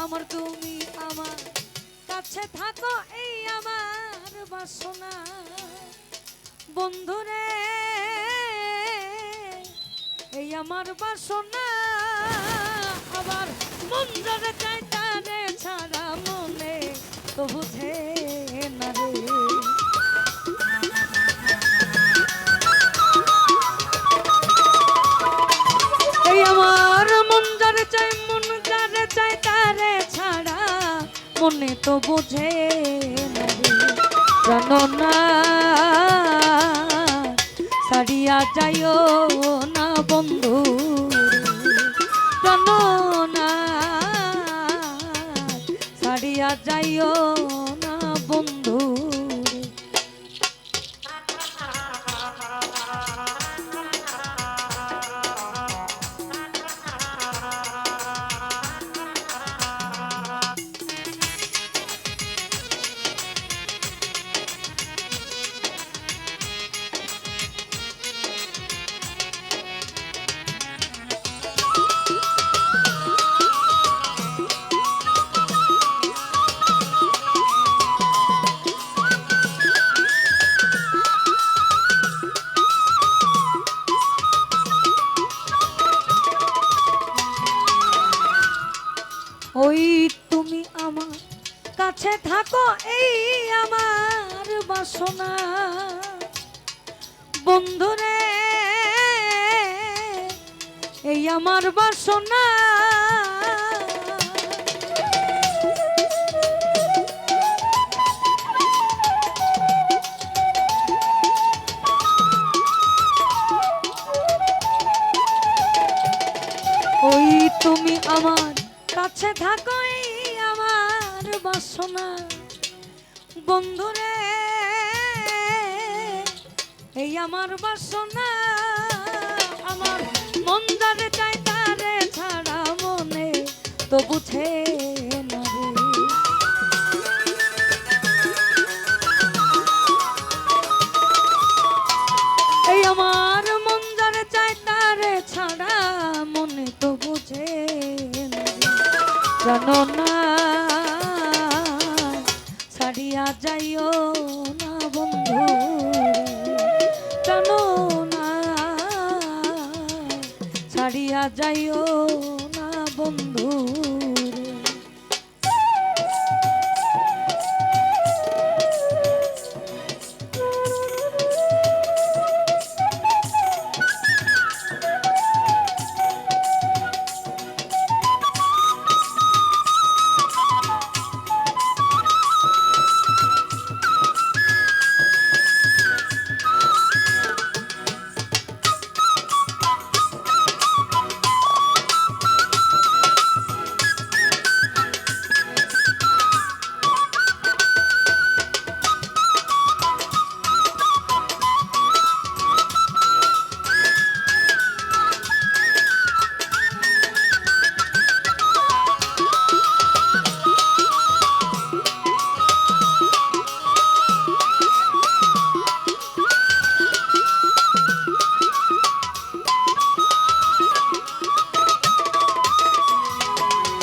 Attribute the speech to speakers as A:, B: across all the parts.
A: আমার তুমি আমার কাছে থাকো এই আমার বাসনা বন্ধুরে এই আমার বাসনা আবার মন যারে চাই তারে ছাড়া মনে তো বুঝে না রে এই আমার মন যারে চাই তারে ছাড়া মনে তো বুঝে না রে প্রাণনা ছাড়িয়া যাইও না বন্ধু প্রাণনা ছাড়িয়া যাইও না বন্ধু ওই তুমি আমার কাছে থাকো এই আমার বাসনা বন্ধুরে এই আমার বাসনা ওই তুমি আমার কাছে থাকো এই আমার বাসনা বন্ধুরে এই আমার বাসনা আমার মন যারে চাই তারে ছাড়া মনে তো বুঝে না রে এই আমার মন যারে চাই তারে ছাড়া মনে তো বুঝে না প্রাণনা ছাড়িয়া যাইও না বন্ধু প্রাণনা ছাড়িয়া যাইও না বন্ধু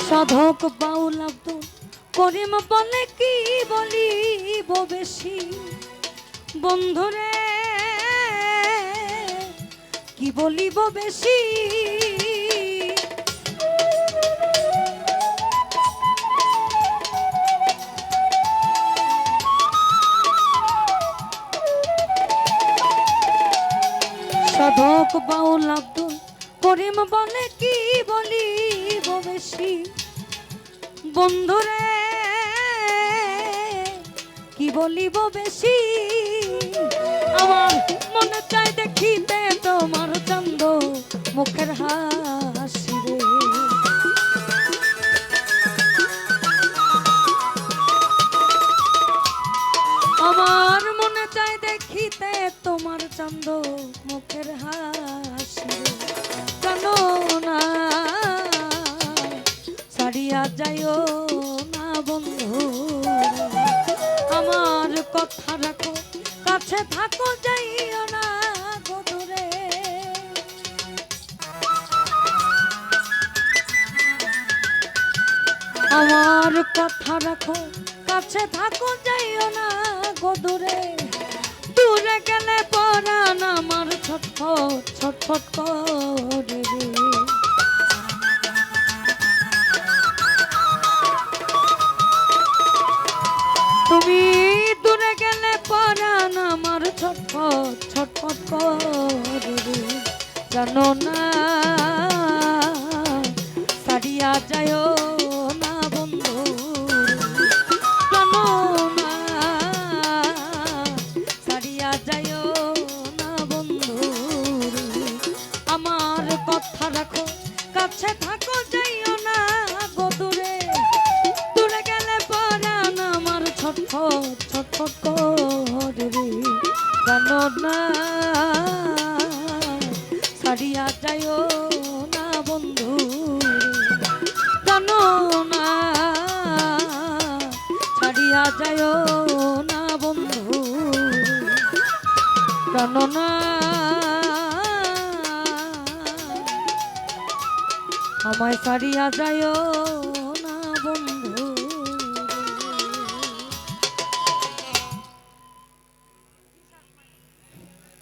A: সাধক বাউল আব্দুল করিম বলে কি বলিব বেশি বন্ধুরে কি বলিব বেশি সাধক বাউল আব্দুল করিম বলে কি বলিব বেশি বন্ধুরে কি বলিব বেশি আমার মনে চাই দেখিতে তোমার চন্দ মুখের হাসি রে আমার মনে চাই দেখিতে তোমার চন্দ মুখের হাসি রে প্রাণনা ছাড়িয়া যাইও না বন্ধু আমার কথা রাখো কাছে থাকো যাইও না দূরে আমার কথা রাখো, কাছে থাকো, যাইও না গো দূরে। দূরে গেলে পরাণ আমার ছটফট ছটফট করে রে। তুমি দূরে গেলে পরাণ আমার ছটফট ছটফট করে রে। জানো না ছাড়িয়া যায়ও না বন্ধু, জানো না ছাড়িয়া যায়ও না বন্ধু। আমার কথা রাখো, কাছে থাকো, যাইও না গো দূরে। দূরে গেলে পরাণ আমার ছটফট ছটফট করে রে। জানো না ছাড়িয়া যায়ও না বন্ধু, জানো না ছাড়িয়া যায়ও না বন্ধু, জানো না আমায় ছাড়িয়া যায়ও না বন্ধু।